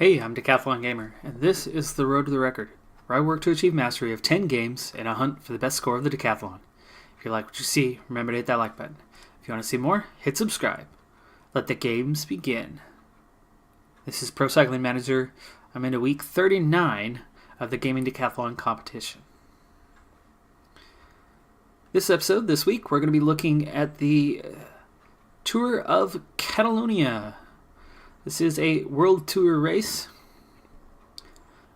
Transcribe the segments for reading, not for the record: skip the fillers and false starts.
Hey, I'm Decathlon Gamer, and this is the Road to the Record, where I work to achieve mastery of 10 games in a hunt for the best score of the Decathlon. If you like what you see, remember to hit that like button. If you want to see more, hit subscribe. Let the games begin. This is Pro Cycling Manager. I'm into week 39 of the Gaming Decathlon competition. This week, we're going to be looking at the Tour of Catalunya. This is a World Tour race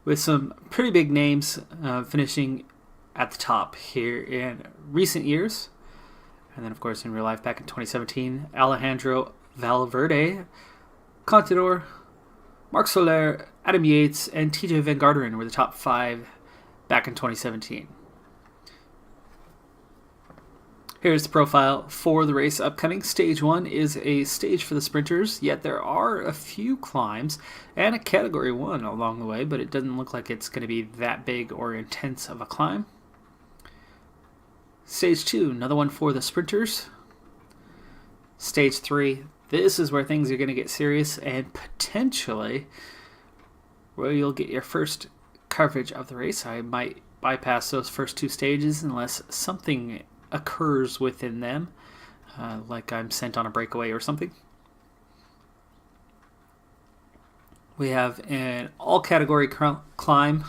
with some pretty big names finishing at the top here in recent years. And then, of course, in real life back in 2017, Alejandro Valverde, Contador, Marc Soler, Adam Yates, and TJ Van Garderen were the top 5 back in 2017. Here's the profile for the race upcoming. Stage 1 is a stage for the sprinters, yet there are a few climbs and a Category 1 along the way, but it doesn't look like it's going to be that big or intense of a climb. Stage 2, another one for the sprinters. Stage 3, this is where things are going to get serious and potentially where you'll get your first coverage of the race. I might bypass those first 2 stages unless something occurs within them, like I'm sent on a breakaway or something. We have an all-category climb,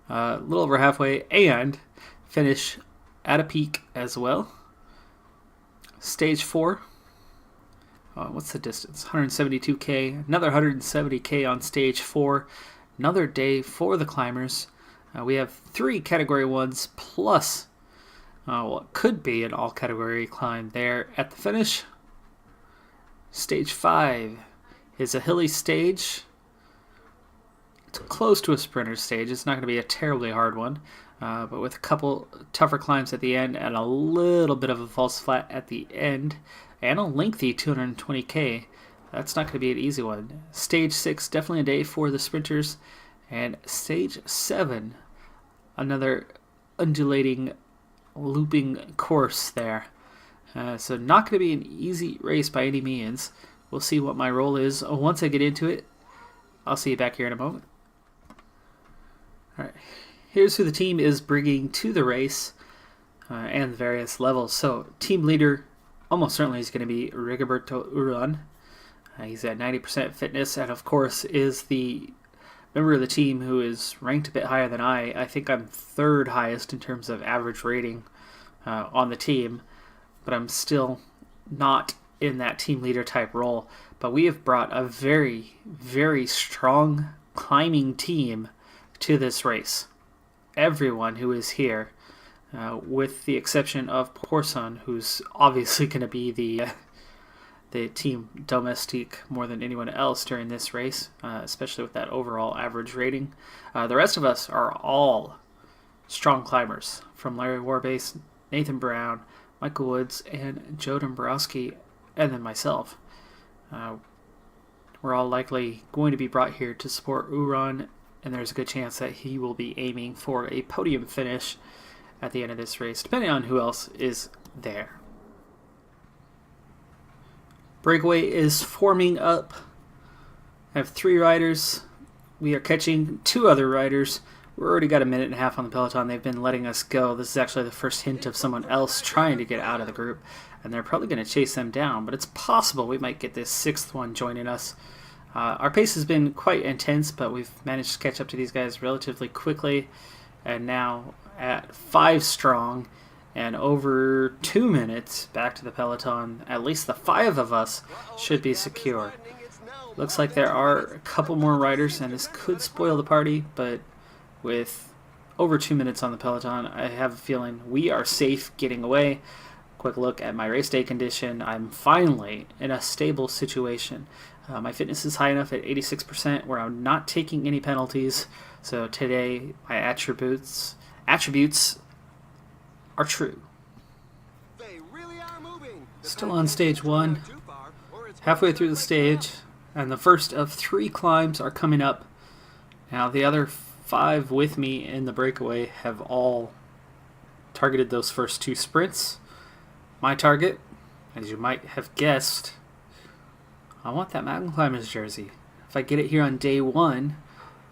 a little over halfway, and finish at a peak as well. Stage 4, what's the distance? 172k, another 170k on stage 4, another day for the climbers. We have 3 Category 1s plus what could be an all-category climb there at the finish. Stage 5 is a hilly stage. It's close to a sprinter stage. It's not going to be a terribly hard one, but with a couple tougher climbs at the end and a little bit of a false flat at the end and a lengthy 220k, that's not going to be an easy one. Stage 6, definitely a day for the sprinters. And Stage 7, another undulating looping course there. So not going to be an easy race by any means. We'll see what my role is once I get into it. I'll see you back here in a moment. Alright, here's who the team is bringing to the race and the various levels. So team leader almost certainly is going to be Rigoberto Urán. He's at 90% fitness and of course is the member of the team who is ranked a bit higher than I. I think I'm 3rd highest in terms of average rating on the team, but I'm still not in that team leader type role. But we have brought a very, very strong climbing team to this race. Everyone who is here, with the exception of Porson, who's obviously going to be the team domestique more than anyone else during this race, especially with that overall average rating. The rest of us are all strong climbers, from Larry Warbase, Nathan Brown, Michael Woods, and Joe Dombrowski, and then myself. We're all likely going to be brought here to support Urán, and there's a good chance that he will be aiming for a podium finish at the end of this race, depending on who else is there. Breakaway is forming up. I have 3 riders. We are catching 2 other riders. We've already got a minute and a half on the peloton. They've been letting us go. This is actually the first hint of someone else trying to get out of the group, and they're probably going to chase them down, but it's possible we might get this 6th one joining us. Our pace has been quite intense, but we've managed to catch up to these guys relatively quickly, and now at 5 strong and over 2 minutes back to the peloton, at least the 5 of us should be secure. Looks like there are a couple more riders, and this could spoil the party, but with over 2 minutes on the peloton, I have a feeling we are safe getting away. Quick look at my race day condition. I'm finally in a stable situation. My fitness is high enough at 86% where I'm not taking any penalties. So today, my attributes are true. Still on stage 1, halfway through the stage, and the first of 3 climbs are coming up. Now the other 5 with me in the breakaway have all targeted those first 2 sprints. My target, as you might have guessed, I want that mountain climbers jersey. if I get it here on day one,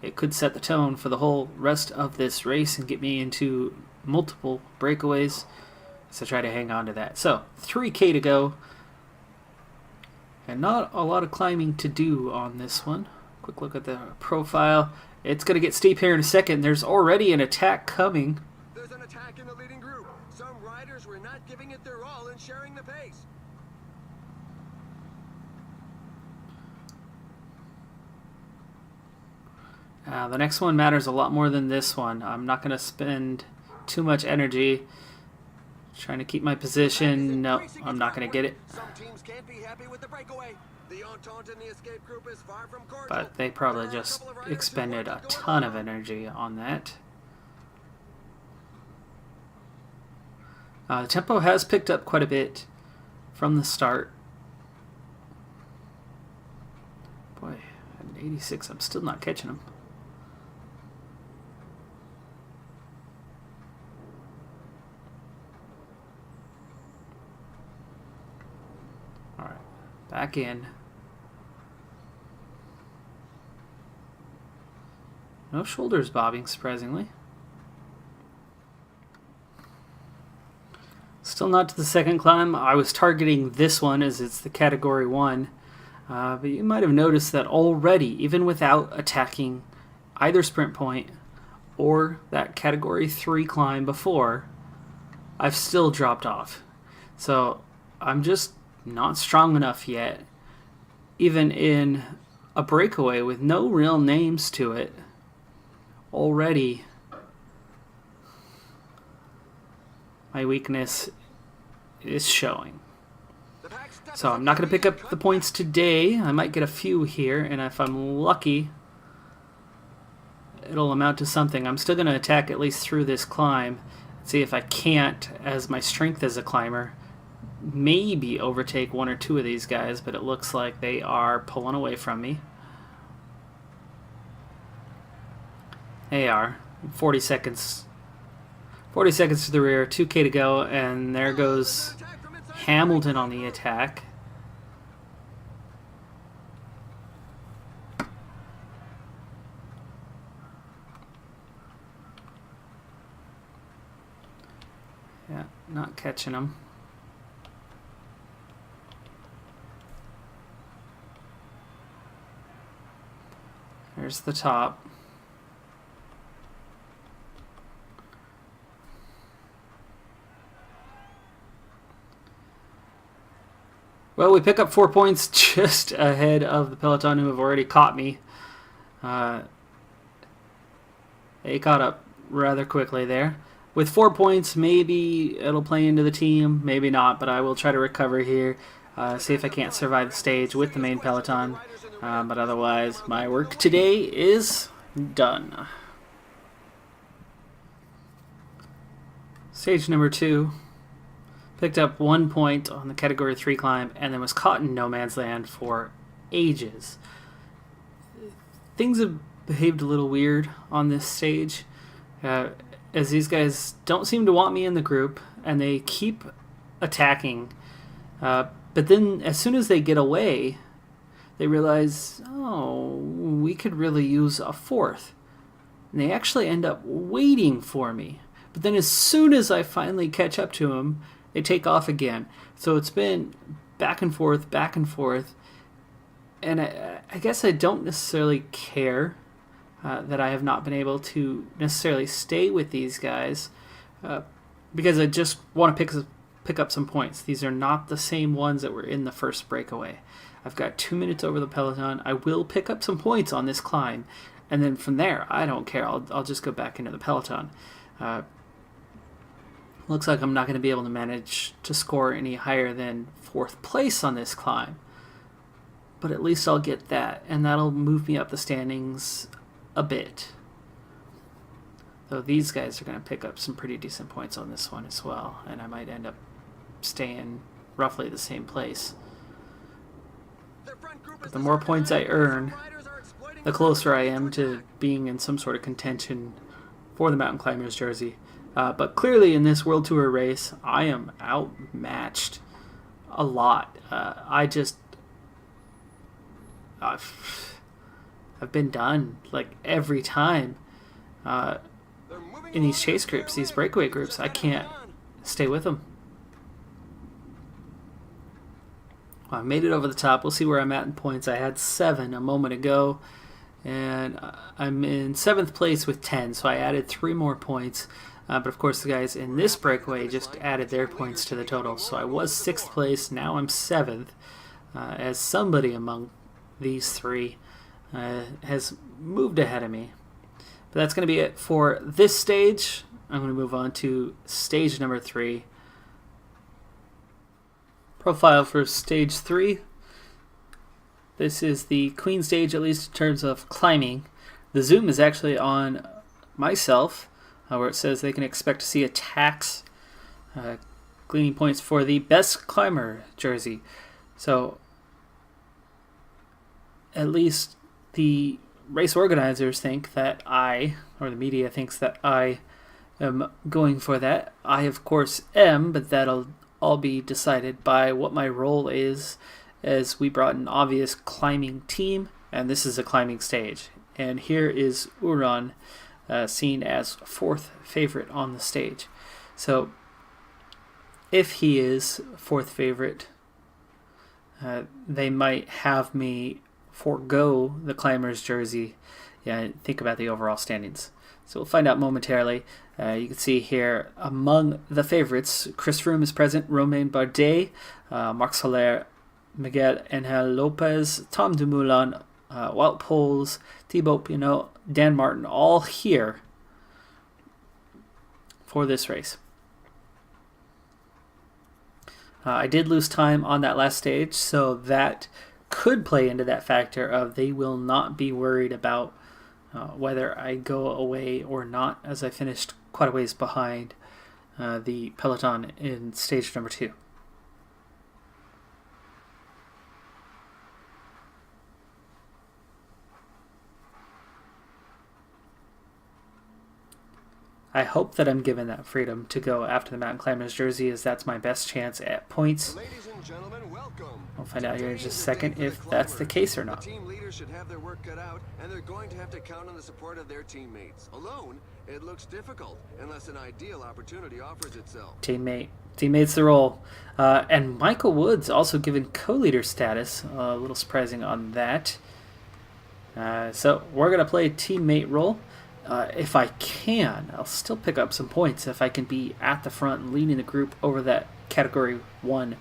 it could set the tone for the whole rest of this race and get me into multiple breakaways. So try to hang on to that. So 3K to go. And not a lot of climbing to do on this one. Quick look at the profile. It's going to get steep here in a second. There's already an attack coming. There's an attack in the leading group. Some riders were not giving it their all and sharing the pace. The next one matters a lot more than this one. I'm not going to spend too much energy trying to keep my position. No, I'm not going to get it. Some teams can't be happy with the breakaway. The Entente in the escape group is far from cordial. But they probably just expended a ton of energy on that. The tempo has picked up quite a bit from the start. Boy, at 86, I'm still not catching him. Alright, back in. No shoulders bobbing, surprisingly. Still not to the second climb. I was targeting this one as it's the category 1. But you might have noticed that already, even without attacking either sprint point or that category 3 climb before, I've still dropped off. So I'm just not strong enough yet, even in a breakaway with no real names to it. Already my weakness is showing. So I'm not going to pick up the points today. I might get a few here, and if I'm lucky, it'll amount to something. I'm still going to attack at least through this climb. See if I can't, as my strength as a climber, maybe overtake one or two of these guys, but it looks like they are pulling away from me. They are. 40 seconds. 40 seconds to the rear, 2K to go, and there goes Hamilton on the attack. Yeah, not catching him. There's the top. Well, we pick up 4 points just ahead of the peloton who have already caught me. They caught up rather quickly there. With 4 points, maybe it'll play into the team, maybe not, but I will try to recover here, see if I can't survive the stage with the main peloton. But otherwise, my work today is done. Stage number 2. Picked up 1 point on the category 3 climb and then was caught in no man's land for ages. Things have behaved a little weird on this stage, as these guys don't seem to want me in the group and they keep attacking. But then as soon as they get away, they realize, oh, we could really use a fourth. And they actually end up waiting for me. But then as soon as I finally catch up to them, they take off again. So it's been back and forth, and I guess I don't necessarily care that I have not been able to necessarily stay with these guys because I just want to pick up some points. These are not the same ones that were in the first breakaway. I've got 2 minutes over the peloton. I will pick up some points on this climb, and then from there, I don't care. I'll just go back into the peloton. Looks like I'm not going to be able to manage to score any higher than 4th place on this climb. But at least I'll get that, and that'll move me up the standings a bit. Though these guys are going to pick up some pretty decent points on this one as well, and I might end up staying roughly the same place. But the more points I earn, the closer I am to being in some sort of contention for the Mountain Climbers jersey. But clearly in this World Tour race, I am outmatched a lot. I've been done like every time They're moving in these along chase at a fair groups, these rate. breakaway Just groups. I gotta can't hang on. stay with them. Well, I made it over the top. We'll see where I'm at in points. I had 7 a moment ago, and I'm in 7th place with 10, so I added 3 more points. But of course, the guys in this breakaway just added their points to the total. So I was 6th place, now I'm 7th, as somebody among these 3 has moved ahead of me. But that's going to be it for this stage. I'm going to move on to stage number 3. Profile for stage 3. This is the queen stage, at least in terms of climbing. The zoom is actually on myself, where it says they can expect to see attacks, gleaning points for the best climber jersey. So at least the race organizers think that or the media thinks that I am going for that. I, of course, am, but that'll all be decided by what my role is, as we brought an obvious climbing team, and this is a climbing stage. And here is Uran, seen as 4th favorite on the stage. So if he is 4th favorite, they might have me forego the climber's jersey and think about the overall standings. So we'll find out momentarily. You can see here among the favorites, Chris Froome is present, Romain Bardet, Marc Soler, Miguel Angel Lopez, Tom Dumoulin, Wout Poels, Thibaut Pinot, Dan Martin, all here for this race. I did lose time on that last stage, so that could play into that factor of they will not be worried about whether I go away or not, as I finished quite a ways behind the peloton in stage number 2. I hope that I'm given that freedom to go after the mountain climber's jersey, as that's my best chance at points. Ladies and gentlemen, welcome. We'll find out here in just a Today's the day second for if the that's the climbers. case or not. The team leaders should have their work cut out, and they're going to have to count on the support of their teammates. Alone, it looks difficult, unless an ideal opportunity offers itself. Teammates the role. And Michael Woods also given co-leader status. A little surprising on that. So we're going to play teammate role. If I can, I'll still pick up some points if I can be at the front and leading the group over that Category 1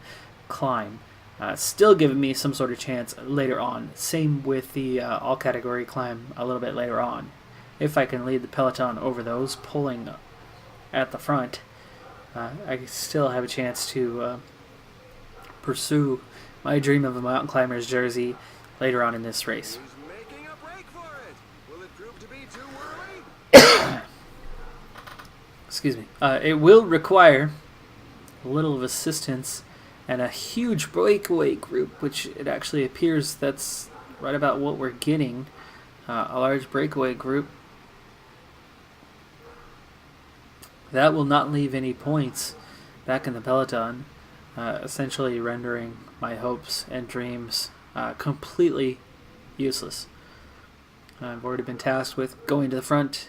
climb. Still giving me some sort of chance later on. Same with the all-category climb a little bit later on. If I can lead the peloton over those, pulling at the front, I still have a chance to pursue my dream of a mountain climber's jersey later on in this race. Who's making a break for it? Will it prove to be too early? Excuse me. It will require a little of assistance and a huge breakaway group, which it actually appears that's right about what we're getting. A large breakaway group. That will not leave any points back in the peloton, essentially rendering my hopes and dreams completely useless. I've already been tasked with going to the front,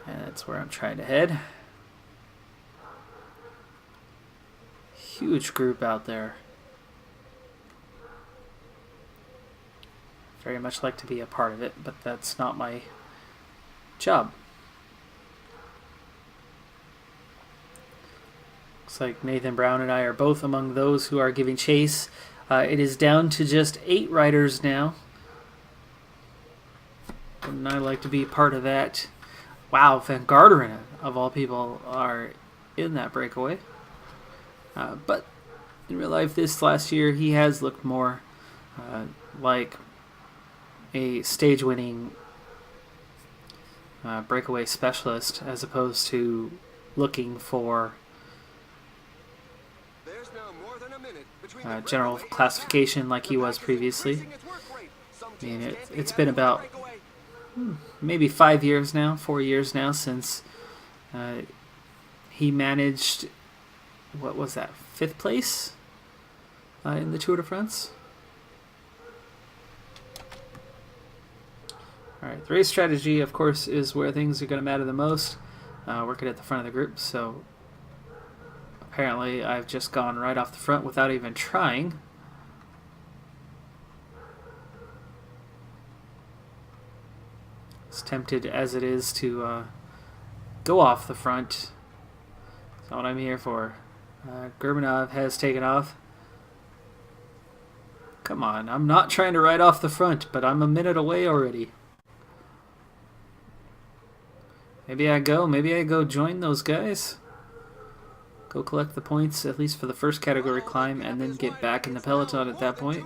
and that's where I'm trying to head. Huge group out there. Very much like to be a part of it, but that's not my job. Looks like Nathan Brown and I are both among those who are giving chase. It is down to just 8 riders now. Wouldn't I like to be part of that? Wow, Van Garderen, of all people, are in that breakaway. But in real life, this last year, he has looked more like a stage-winning breakaway specialist, as opposed to looking for There's now more than a minute between general classification like he was previously. I mean, it's been about maybe 4 years now since he managed, what was that, 5th place in the Tour de France? Alright, the race strategy, of course, is where things are going to matter the most. Working at the front of the group, so apparently I've just gone right off the front without even trying. As tempted as it is to go off the front. That's not what I'm here for. Gurbanov has taken off. Come on, I'm not trying to ride off the front, but I'm a minute away already. Maybe I go join those guys. Go collect the points, at least for the first category climb, and then get back in the peloton at that point.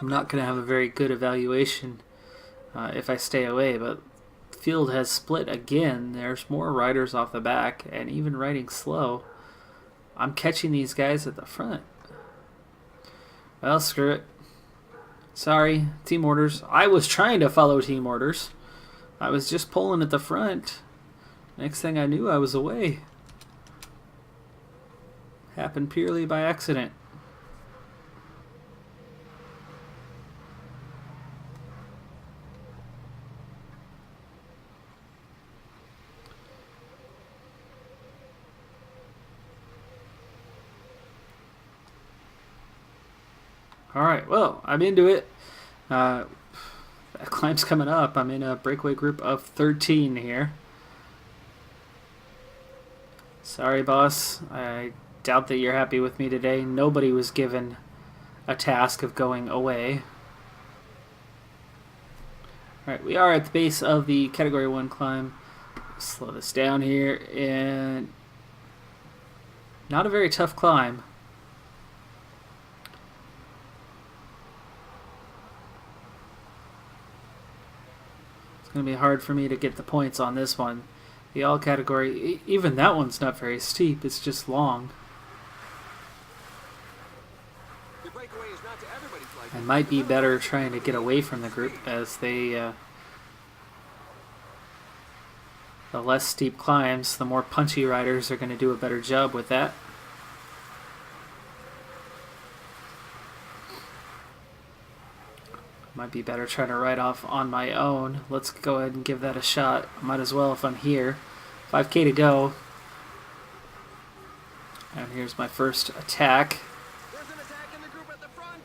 I'm not going to have a very good evaluation if I stay away, but the field has split again. There's more riders off the back, and even riding slow. I'm catching these guys at the front. Well, screw it. Sorry, team orders. I was trying to follow team orders. I was just pulling at the front. Next thing I knew, I was away. Happened purely by accident. Alright, well, I'm into it. That climb's coming up. I'm in a breakaway group of 13 here. Sorry, boss. I doubt that you're happy with me today. Nobody was given a task of going away. Alright, we are at the base of the Category 1 climb. Slow this down here, and not a very tough climb. It's going to be hard for me to get the points on this one. The all category, even that one's not very steep, it's just long. I might be better trying to get away from the group, as the less steep climbs, the more punchy riders are going to do a better job with that. Might be better trying to ride off on my own. Let's go ahead and give that a shot. Might as well if I'm here. 5K to go. And here's my first attack. There's an attack in the group at the front.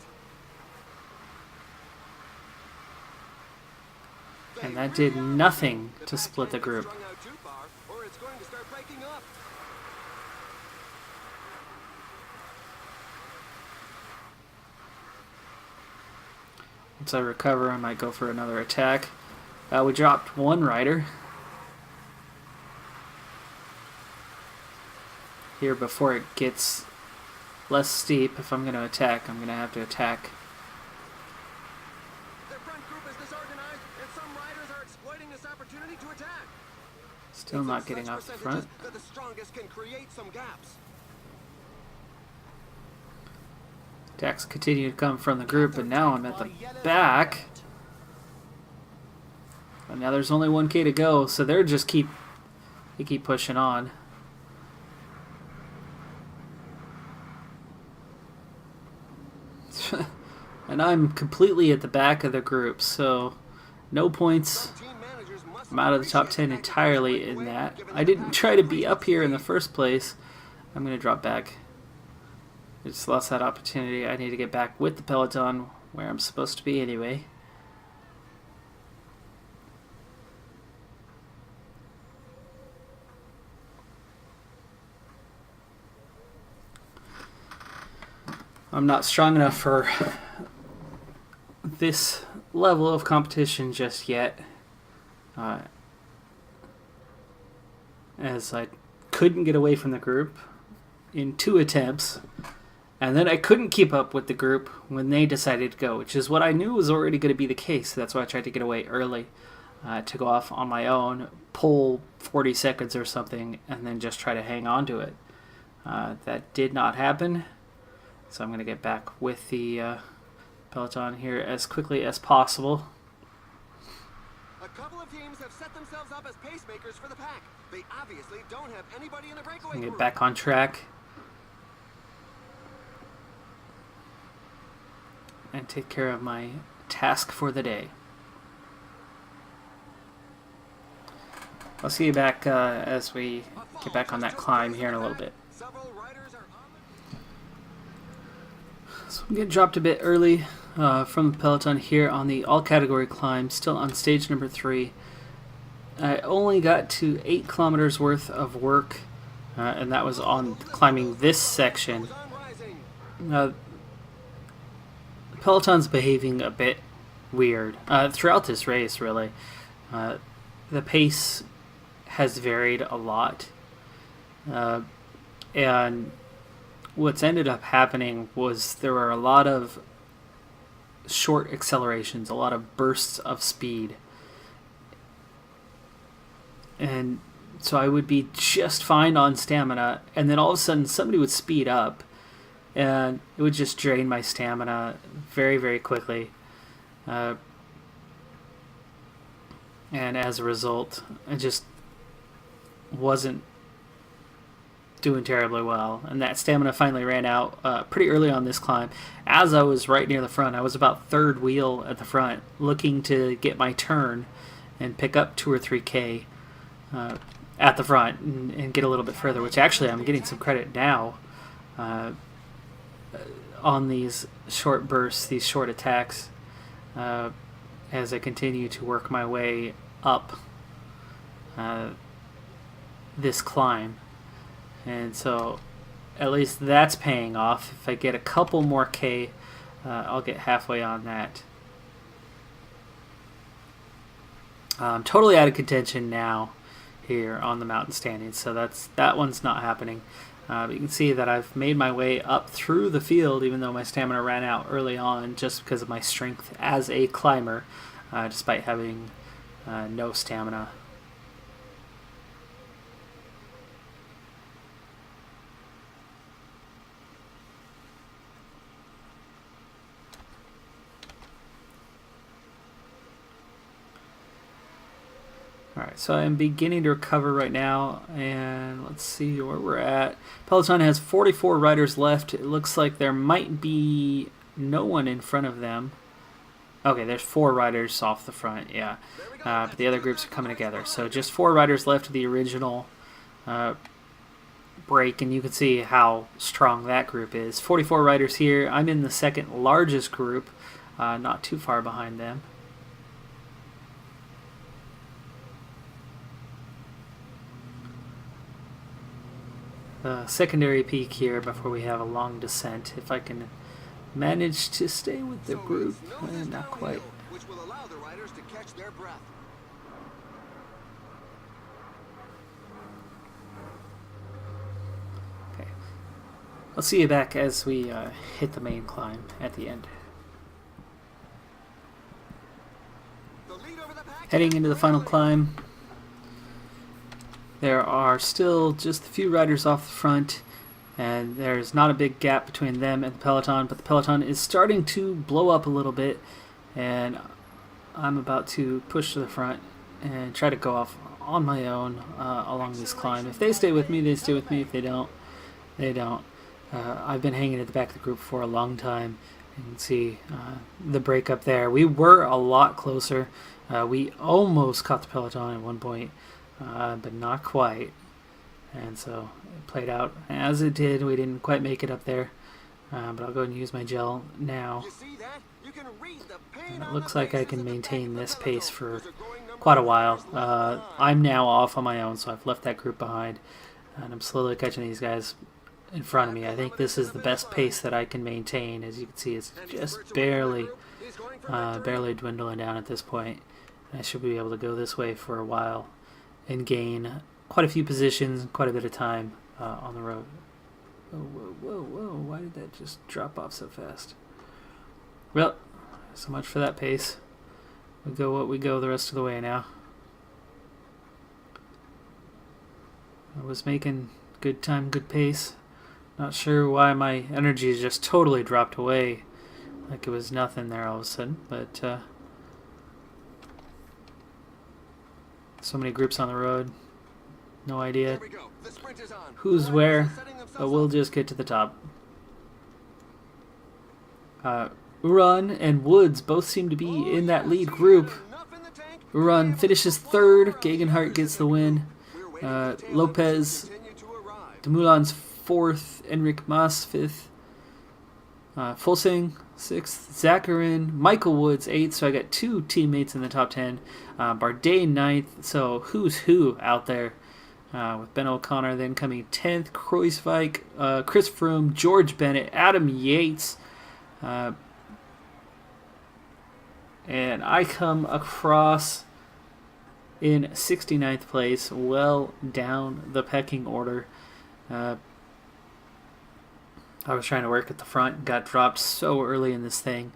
And that did nothing to split the group. Once I recover, I might go for another attack. We dropped one rider here before it gets less steep. If I'm going to attack, I'm going to have to attack. Their front group is disorganized, and some riders are exploiting this opportunity to attack. Still not getting off the front. That the strongest can create some gaps. Attacks continue to come from the group, and now I'm at the back. And now there's only 1K to go, so they keep pushing on. And I'm completely at the back of the group, so no points. I'm out of the top 10 entirely in that. I didn't try to be up here in the first place. I'm going to drop back. I just lost that opportunity. I need to get back with the peloton where I'm supposed to be anyway. I'm not strong enough for this level of competition just yet, as I couldn't get away from the group in 2 attempts, and then I couldn't keep up with the group when they decided to go, which is what I knew was already going to be the case. That's why I tried to get away early, to go off on my own, pull 40 seconds or something, and then just try to hang on to it. That did not happen. So I'm going to get back with the peloton here as quickly as possible. A couple of teams have set themselves up as pacemakers for the pack. They obviously don't have anybody in the breakaway group. Get back on track. and take care of my task for the day. I'll see you back as we get back on that climb here in a little bit. So I'm getting dropped a bit early from the peloton here on the all-category climb, still on stage number 3. I only got to 8 kilometers worth of work, and that was on climbing this section. The peloton's behaving a bit weird throughout this race, really. The pace has varied a lot, and what's ended up happening was there were a lot of short accelerations, a lot of bursts of speed, and so I would be just fine on stamina, and then all of a sudden somebody would speed up and it would just drain my stamina very, very quickly, and as a result I just wasn't doing terribly well, and that stamina finally ran out pretty early on this climb. As I was right near the front, I was about third wheel at the front, looking to get my turn and pick up 2 or 3K at the front and get a little bit further, which actually I'm getting some credit now on these short bursts, these short attacks, as I continue to work my way up this climb. And so at least that's paying off. If I get a couple more K, I'll get halfway on that. I'm totally out of contention now here on the mountain standings, so that one's not happening. But you can see that I've made my way up through the field, even though my stamina ran out early on, just because of my strength as a climber, despite having no stamina. Alright, so I'm beginning to recover right now, and let's see where we're at. Peloton has 44 riders left. It looks like there might be no one in front of them. Okay, there's 4 riders off the front, yeah. But the other groups are coming together. So just 4 riders left of the original break, and you can see how strong that group is. 44 riders here. I'm in the second largest group, not too far behind them. Secondary peak here before we have a long descent. If I can manage to stay with the group, not quite. Which will allow the riders to catch their breath. Okay, I'll see you back as we hit the main climb at the end. Heading into the final climb. There are still just a few riders off the front, and there's not a big gap between them and the peloton, but the peloton is starting to blow up a little bit, and I'm about to push to the front and try to go off on my own along this climb. If they stay with me, they stay with me. If they don't, they don't. I've been hanging at the back of the group for a long time. You can see the break up there. We were a lot closer. We almost caught the peloton at one point, but not quite, and so it played out as it did. We didn't quite make it up there, but I'll go and use my gel now. And it looks like I can maintain this pace for quite a while. I'm now off on my own, so I've left that group behind, and I'm slowly catching these guys in front of me. I think this is the best pace that I can maintain. As you can see, it's just barely dwindling down at this point. I should be able to go this way for a while and gain quite a few positions, quite a bit of time on the road. Oh, whoa, whoa, whoa, why did that just drop off so fast? Well, so much for that pace. We go what we go the rest of the way now. I was making good time, good pace. Not sure why my energy just totally dropped away, like it was nothing there all of a sudden, but so many groups on the road. No idea who's where, but we'll just get to the top. Uran and Woods both seem to be in that lead group. Uran finishes third. Gegenhardt gets the win. Lopez, Demoulin's fourth. Enric Mas fifth. Fulsing sixth. Zacharin, Michael Woods eighth. So I got two teammates in the top 10. Bardet ninth. So who's who out there? With Ben O'Connor then coming 10th. Kruijswijk, Chris Froome, George Bennett, Adam Yates. And I come across in 69th place, well down the pecking order. I was trying to work at the front, got dropped so early in this thing.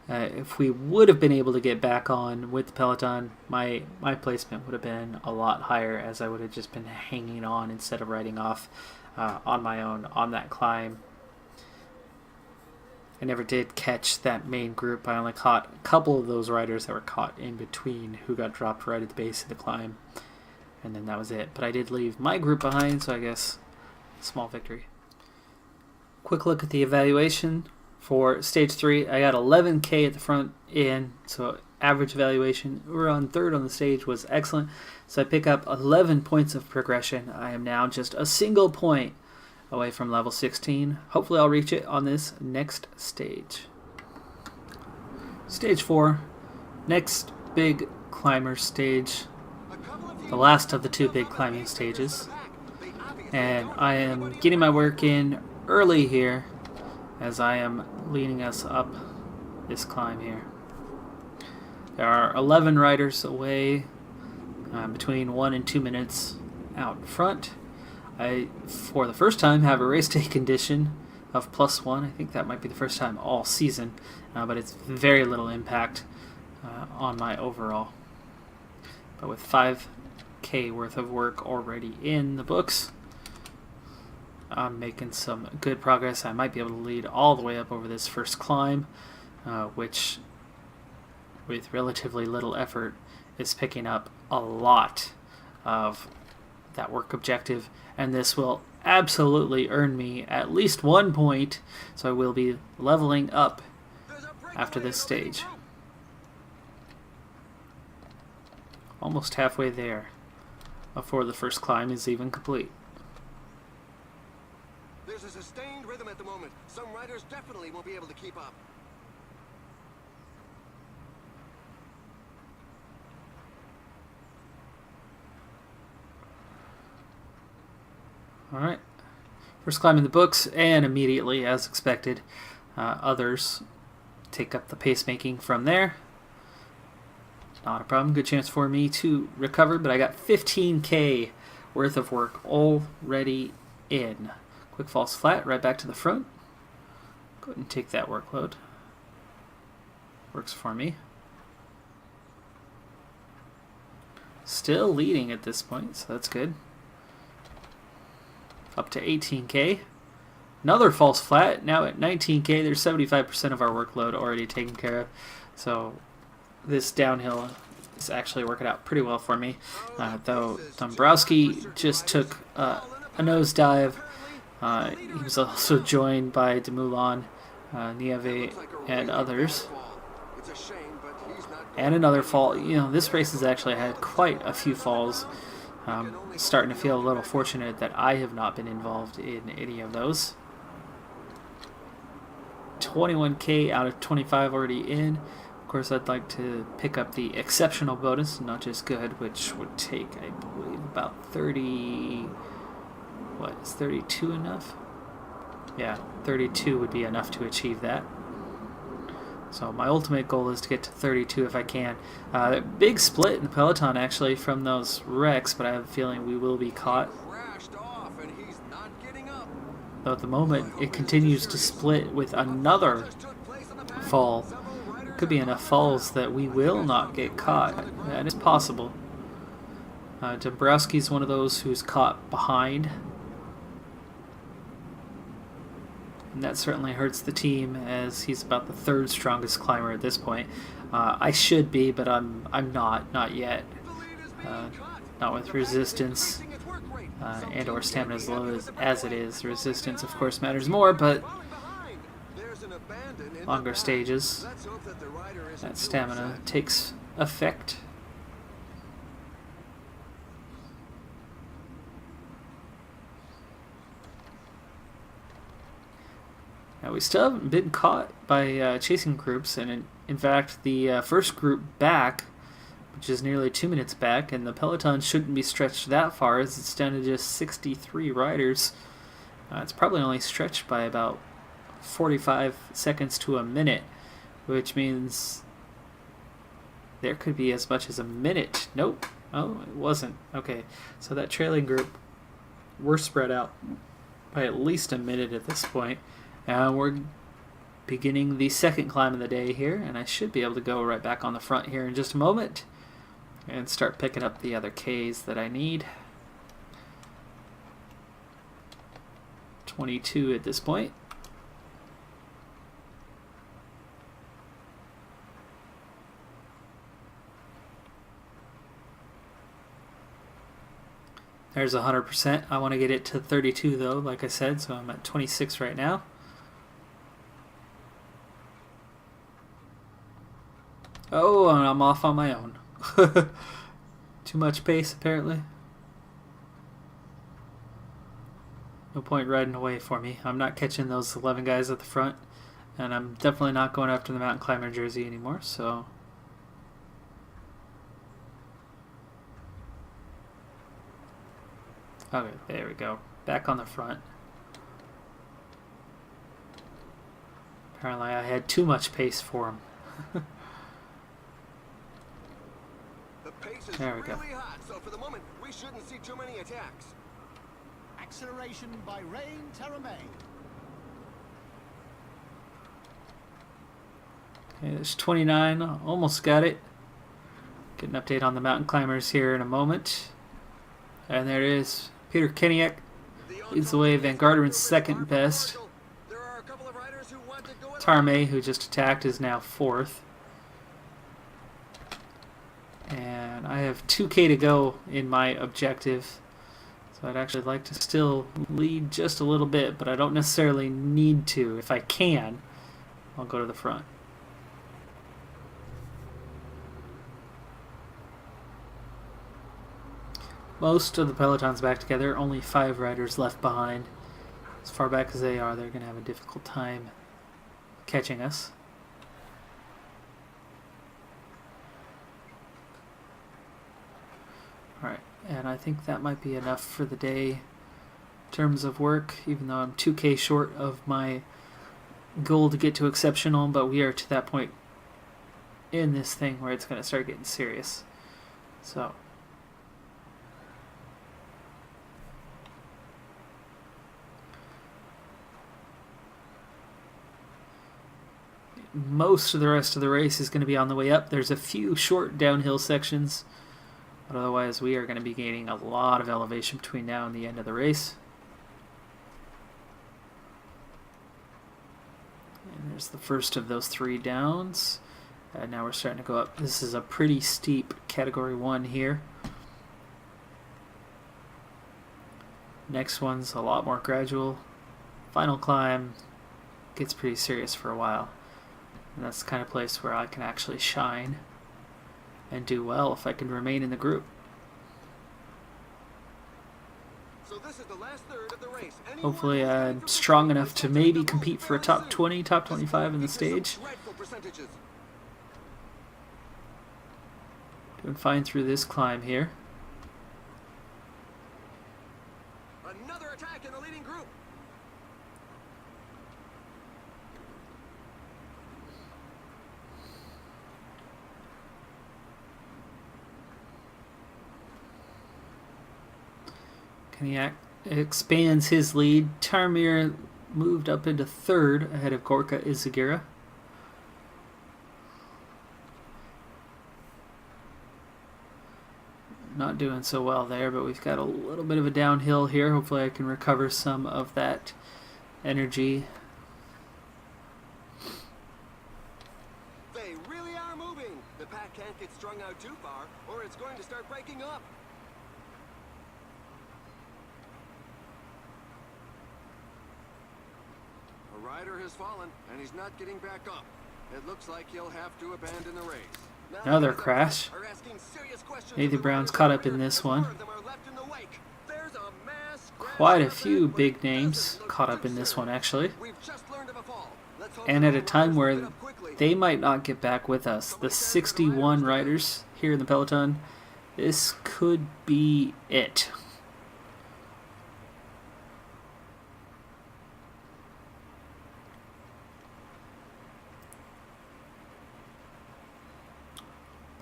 If we would have been able to get back on with the peloton, my placement would have been a lot higher, as I would have just been hanging on instead of riding off on my own on that climb. I never did catch that main group. I only caught a couple of those riders that were caught in between who got dropped right at the base of the climb. And then that was it. But I did leave my group behind, so I guess small victory. Quick look at the evaluation for stage 3. I got 11K at the front end, so average evaluation. We're on third on the stage, was excellent. So I pick up 11 points of progression. I am now just a single point away from level 16. Hopefully I'll reach it on this next stage. Stage 4, next big climber stage, the last of the two big climbing stages. And I am getting my work in early here as I am leading us up this climb here. There are 11 riders away, between 1 and 2 minutes out front. I, for the first time, have a race day condition of +1. I think that might be the first time all season, but it's very little impact on my overall. But with 5K worth of work already in the books, I'm making some good progress. I might be able to lead all the way up over this first climb, which, with relatively little effort, is picking up a lot of that work objective, and this will absolutely earn me at least 1 point, so I will be leveling up after this stage. Almost halfway there before the first climb is even complete. There's a sustained rhythm at the moment. Some riders definitely won't be able to keep up. Alright, first climb in the books, and immediately, as expected, others take up the pacemaking from there. Not a problem, good chance for me to recover, but I got 15K worth of work already in. Quick false flat, right back to the front. Go ahead and take that workload. Works for me. Still leading at this point, so that's good. Up to 18K. Another false flat. Now at 19K, there's 75% of our workload already taken care of. So this downhill is actually working out pretty well for me. Though Dombrowski just took a nosedive. He was also joined by Demoulin, Nieve, and others. And another fall. You know, this race has actually had quite a few falls. Starting to feel a little fortunate that I have not been involved in any of those. 21K out of 25 already in. Of course, I'd like to pick up the exceptional bonus, not just good, which would take, I believe, about 30... What, is 32 enough? Yeah, 32 would be enough to achieve that. So my ultimate goal is to get to 32 if I can. Big split in the peloton actually from those wrecks, but I have a feeling we will be caught. Though at the moment it continues to split with another fall. Could be enough falls that we will not get caught. That is possible. Dombrowski's one of those who's caught behind. And that certainly hurts the team, as he's about the third strongest climber at this point. I should be, but I'm not yet. Not with resistance and or stamina as low as it is. Resistance, of course, matters more, but there's an abandon in longer the back. stages, Let's hope that the rider isn't that too stamina upset. takes effect. Now we still haven't been caught by chasing groups, and in fact the first group back, which is nearly 2 minutes back, and the peloton shouldn't be stretched that far as it's down to just 63 riders. It's probably only stretched by about 45 seconds to a minute, which means there could be as much as a minute. Nope. Oh, it wasn't. Okay, so that trailing group, we're spread out by at least a minute at this point. And we're beginning the second climb of the day here, and I should be able to go right back on the front here in just a moment and start picking up the other Ks that I need. 22 at this point. There's 100%. I want to get it to 32 though, like I said, so I'm at 26 right now. Oh, and I'm off on my own. Too much pace, apparently. No point riding away for me. I'm not catching those 11 guys at the front, and I'm definitely not going after the mountain climber jersey anymore, so... Okay, there we go. Back on the front. Apparently I had too much pace for him. The pace is There we go. really hot, so for the moment we shouldn't see too many attacks. Acceleration by Rain Terramay. Okay, there's 29. Almost got it. Get an update on the mountain climbers here in a moment. And there it is. Peter Keniak leads the way. Van Garderen's second best. There are a couple of riders who want to go it Tarme, who just attacked, is now fourth. And I have 2K to go in my objective. So I'd actually like to still lead just a little bit, but I don't necessarily need to. If I can, I'll go to the front. Most of the peloton's back together, only 5 riders left behind. As far back as they are, they're going to have a difficult time catching us. Alright, and I think that might be enough for the day in terms of work, even though I'm 2K short of my goal to get to exceptional, but we are to that point in this thing where it's going to start getting serious. So... most of the rest of the race is going to be on the way up. There's a few short downhill sections, but otherwise we are going to be gaining a lot of elevation between now and the end of the race. And there's the first of those 3 downs. And now we're starting to go up. This is a pretty steep category 1 here. Next one's a lot more gradual. Final climb gets pretty serious for a while. And that's the kind of place where I can actually shine and do well if I can remain in the group. So this is the last third of the race. Hopefully I'm strong enough to maybe compete for a top 20, top 25 in the stage. Doing fine through this climb here. Another attack in the leading group. Keniak expands his lead. Tarmir moved up into 3rd ahead of Gorka Izagira. Not doing so well there, but we've got a little bit of a downhill here. Hopefully I can recover some of that energy. They really are moving. The pack can't get strung out too far, or it's going to start breaking up. A rider has fallen, and he's not getting back up. It looks like he'll have to abandon the race. Now, Another the crash. are asking serious questions Nathan of the Brown's riders caught in up the in rear, this as one. more of them are left in the wake. There's a mass crash Quite a ahead, few but big it names doesn't look caught up too in this serious. one, actually. We've just learned of a fall. Let's hope And the at a riders time will where get up quickly. they might not get back with us. The 61 riders here in the peloton. This could be it.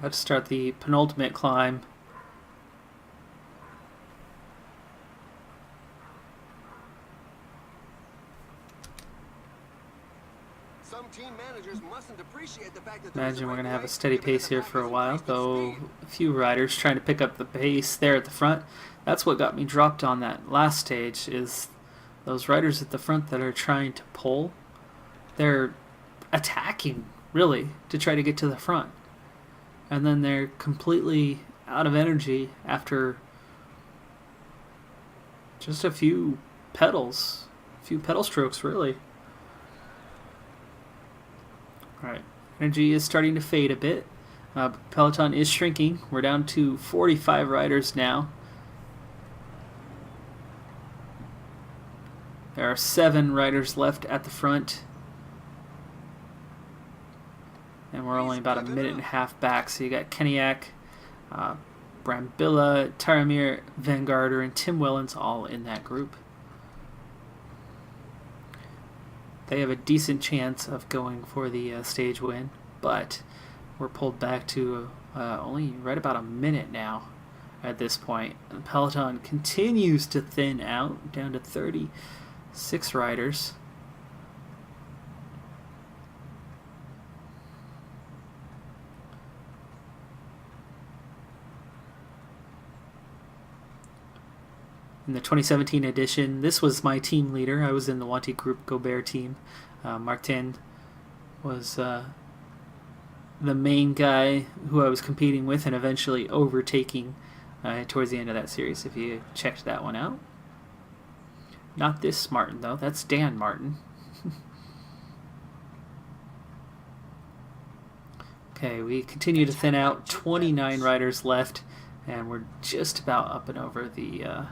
Let's start the penultimate climb. Some team managers mustn't appreciate the fact that Imagine we're going to have a steady pace here for a while, though a few riders trying to pick up the pace there at the front. That's what got me dropped on that last stage, is those riders at the front that are trying to pull. They're attacking, really, to try to get to the front. And then they're completely out of energy after just a few pedal strokes, really. Alright, energy is starting to fade a bit. Peloton is shrinking. We're down to 45 riders now. There are 7 riders left at the front. And we're only about a minute and a half back. So you got Keniak, Brambilla, Taramir, Van Garder, and Tim Wellens all in that group. They have a decent chance of going for the stage win, but we're pulled back to only right about a minute now at this point. The peloton continues to thin out, down to 36 riders. In the 2017 edition, this was my team leader. I was in the Wanty Group Gobert team. Martin was the main guy who I was competing with and eventually overtaking towards the end of that series, if you checked that one out. Not this Martin, though. That's Dan Martin. Okay, we continue to thin out. 29 riders left, and we're just about up and over the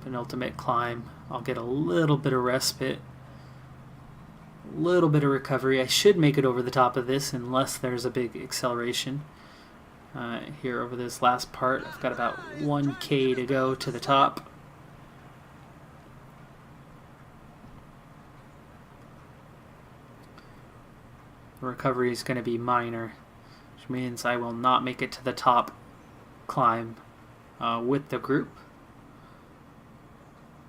penultimate climb. I'll get a little bit of respite, a little bit of recovery. I should make it over the top of this unless there's a big acceleration here over this last part. I've got about 1K to go to the top. The recovery is going to be minor, which means I will not make it to the top climb with the group.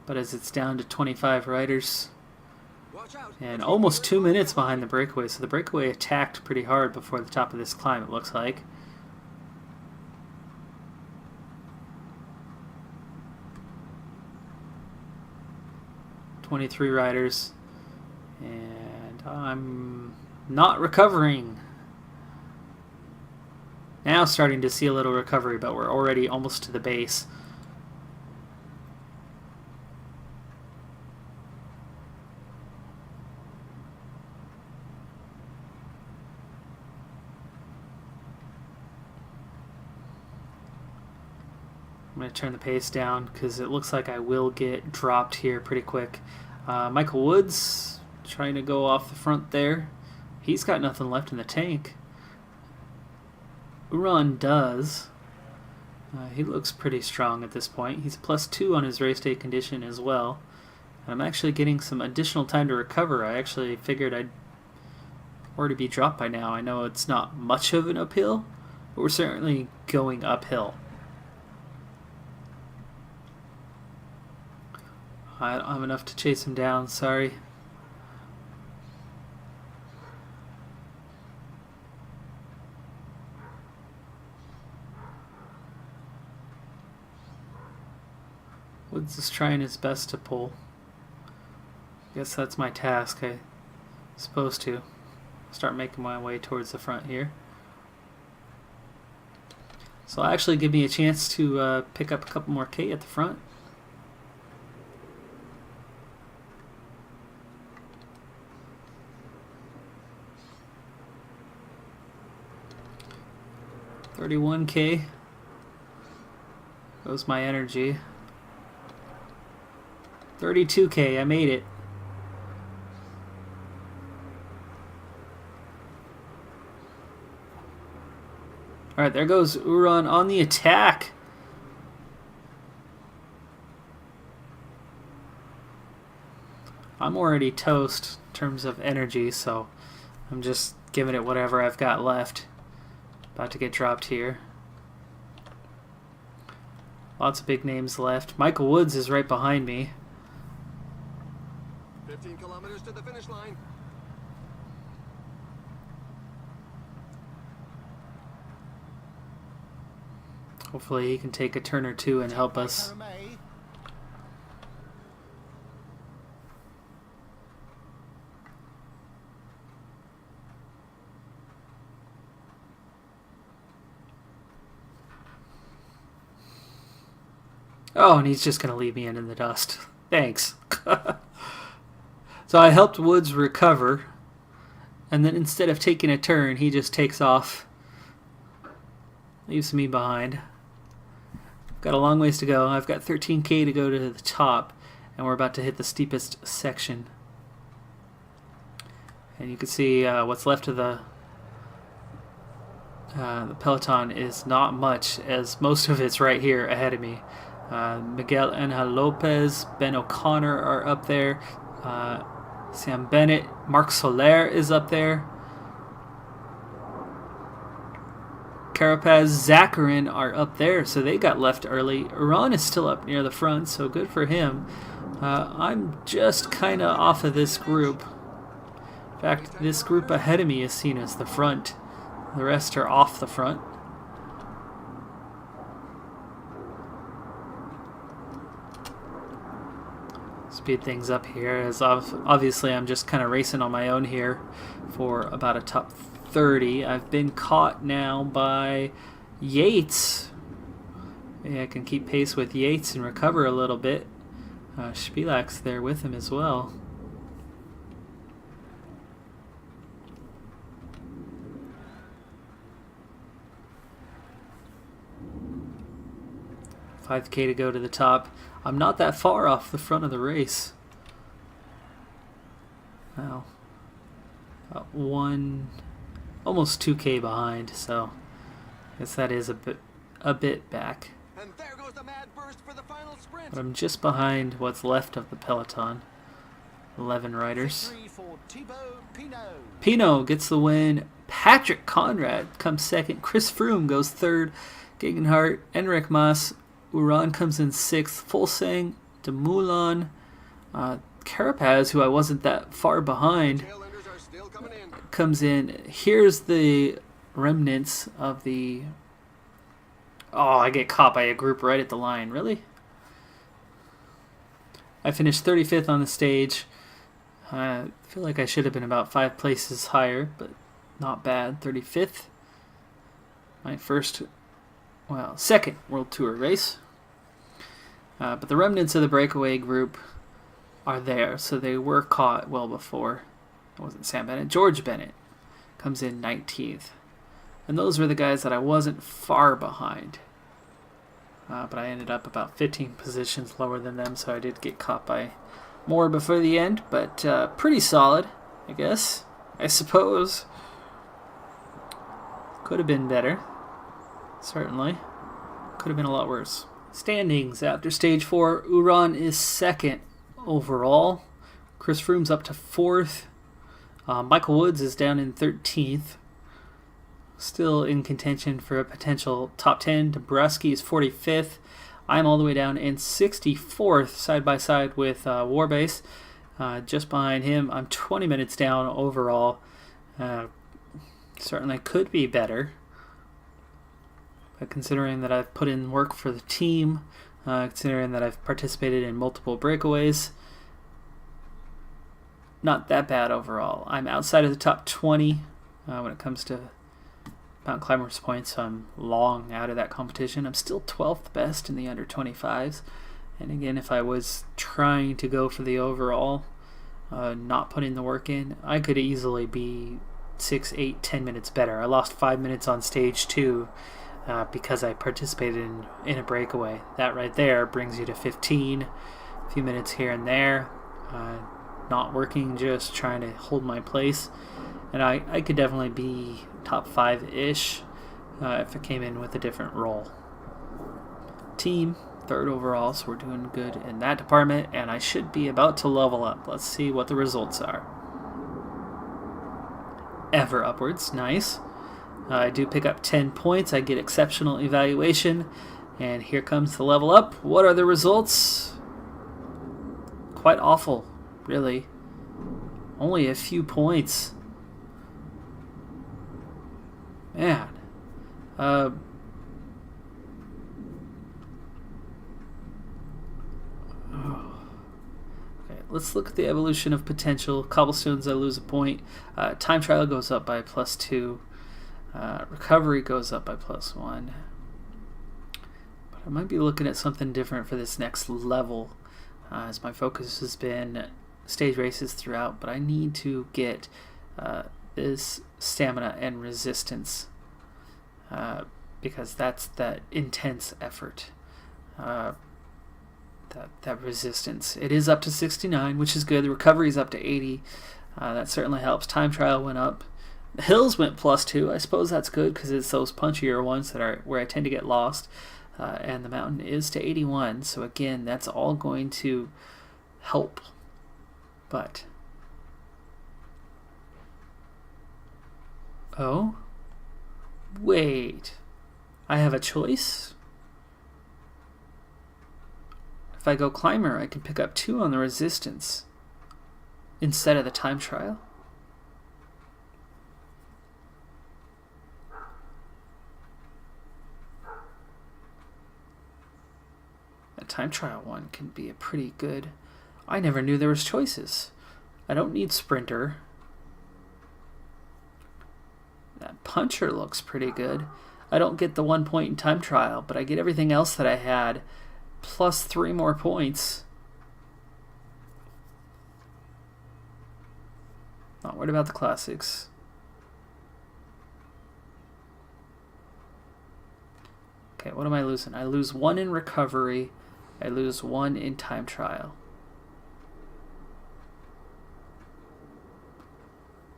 But as it's down to 25 riders and almost 2 minutes behind the breakaway, so the breakaway attacked pretty hard before the top of this climb, it looks like. $23 riders, and I'm not recovering. Now starting to see a little recovery, but we're already almost to the base. I'm going to turn the pace down because it looks like I will get dropped here pretty quick. Michael Woods trying to go off the front there. He's got nothing left in the tank. Uran does. He looks pretty strong at this point. He's +2 on his race day condition as well. And I'm actually getting some additional time to recover. I actually figured I'd already be dropped by now. I know it's not much of an uphill, but we're certainly going uphill. I don't have enough to chase him down, sorry. Woods is trying his best to pull. Guess that's my task. I'm supposed to start making my way towards the front here. So it'll actually give me a chance to pick up a couple more K at the front. 31K. Goes my energy. 32K, I made it. Alright, there goes Uran on the attack. I'm already toast in terms of energy, so I'm just giving it whatever I've got left. About to get dropped here. Lots of big names left. Michael Woods is right behind me. 15 kilometers to the finish line. Hopefully he can take a turn or two and help us. Taramay. Oh, and he's just going to leave me in the dust. Thanks. So I helped Woods recover, and then instead of taking a turn, he just takes off. Leaves me behind. Got a long ways to go. I've got 13K to go to the top, and we're about to hit the steepest section. And you can see what's left of the peloton is not much, as most of it's right here ahead of me. Miguel Angel Lopez, Ben O'Connor are up there. Sam Bennett, Mark Soler is up there. Carapaz, Zacharin are up there, so they got left early. Uran is still up near the front, so good for him. I'm just kind of off of this group. In fact, this group ahead of me is seen as the front. The rest are off the front. Speed things up here, as obviously I'm just kind of racing on my own here for about a top 30. I've been caught now by Yates. Maybe I can keep pace with Yates and recover a little bit. Spilak's there with him as well. $5K to go to the top. I'm not that far off the front of the race. Wow. Almost 2K behind, so I guess that is a bit back. And there goes the mad burst for the final sprint. But I'm just behind what's left of the peloton. 11 riders. Victory for Thibaut Pinot. Pinot gets the win. Patrick Conrad comes second. Chris Froome goes third. Gegenhardt, Enric Mas, Uran comes in sixth. Fulsang, Dumoulin, Carapaz, who I wasn't that far behind, Tailenders are still coming in. comes in. Here's the remnants of the... Oh, I get caught by a group right at the line. Really? I finished 35th on the stage. I feel like I should have been about 5 places higher, but not bad. 35th. My second World Tour race. But the remnants of the breakaway group are there, so they were caught well before. It wasn't Sam Bennett. George Bennett comes in 19th. And those were the guys that I wasn't far behind. But I ended up about 15 positions lower than them, so I did get caught by more before the end. But pretty solid, I guess. I suppose. Could have been better. Certainly. Could have been a lot worse. Standings after stage 4. Uran is second overall. Chris Froome's up to 4th. Michael Woods is down in 13th. Still in contention for a potential top 10. Dabrowski is 45th. I'm all the way down in 64th, side by side with Warbase. Just behind him, I'm 20 minutes down overall. Certainly could be better. But considering that I've put in work for the team, considering that I've participated in multiple breakaways, not that bad overall. I'm outside of the top 20 when it comes to mountain climbers points, so I'm long out of that competition. I'm still 12th best in the under 25s. And again, if I was trying to go for the overall, not putting the work in, I could easily be 6, 8, 10 minutes better. I lost 5 minutes on stage 2 because I participated in a breakaway. That right there brings you to 15. A few minutes here and there. Not working, just trying to hold my place. And I could definitely be top 5-ish if I came in with a different role. Team, 3rd overall, so we're doing good in that department, and I should be about to level up. Let's see what the results are. Ever upwards, nice. I do pick up 10 points, I get exceptional evaluation, and here comes the level up. What are the results? Quite awful, really. Only a few points. Man. Okay, let's look at the evolution of potential. Cobblestones, I lose a point. Time trial goes up by +2. Recovery goes up by +1. But I might be looking at something different for this next level, as my focus has been stage races throughout, but I need to get this stamina and resistance, because that's that intense effort, that resistance. It is up to 69, which is good. The recovery is up to 80. That certainly helps. Time trial went up. The hills went +2. I suppose that's good because it's those punchier ones that are where I tend to get lost. And the mountain is to 81. So again, that's all going to help. But oh, wait. I have a choice? If I go climber, I can pick up 2 on the resistance instead of the time trial. The time trial one can be a pretty good. I never knew there was choices. I don't need sprinter. That puncher looks pretty good. I don't get the 1 point in time trial, but I get everything else that I had, plus 3 more points. Not worried about the classics. Okay, what am I losing? I lose 1 in recovery. I lose 1 in time trial.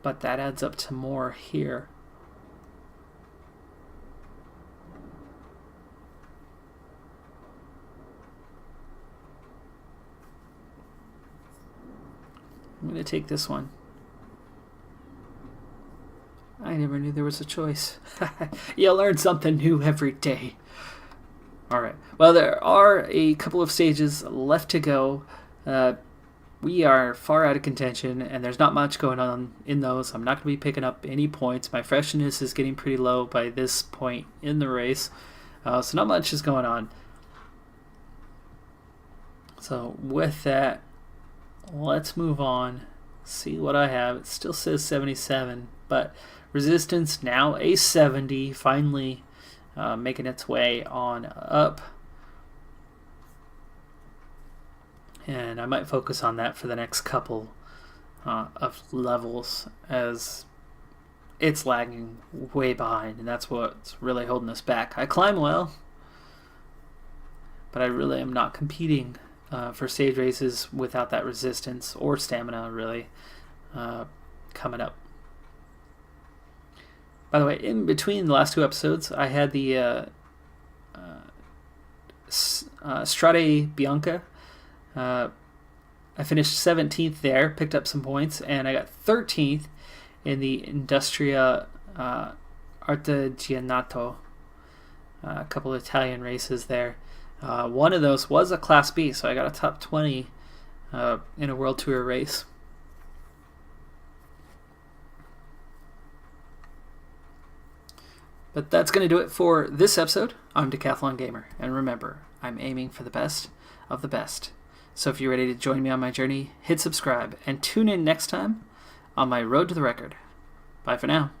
But that adds up to more here. I'm going to take this one. I never knew there was a choice. You learn something new every day. Alright, well, there are a couple of stages left to go. We are far out of contention, and there's not much going on in those. I'm not going to be picking up any points. My freshness is getting pretty low by this point in the race, so not much is going on. So with that, let's move on, see what I have. It still says 77, but resistance now a 70, finally making its way on up. And I might focus on that for the next couple of levels, as it's lagging way behind, and that's what's really holding us back. I climb well, but I really am not competing for stage races without that resistance or stamina, really, coming up. By the way, in between the last 2 episodes, I had the Strade Bianca. I finished 17th there, picked up some points, and I got 13th in the Industria Artigianato, a couple of Italian races there. One of those was a Class B, so I got a top 20 in a World Tour race. But that's going to do it for this episode. I'm Decathlon Gamer, and remember, I'm aiming for the best of the best. So if you're ready to join me on my journey, hit subscribe, and tune in next time on my road to the record. Bye for now.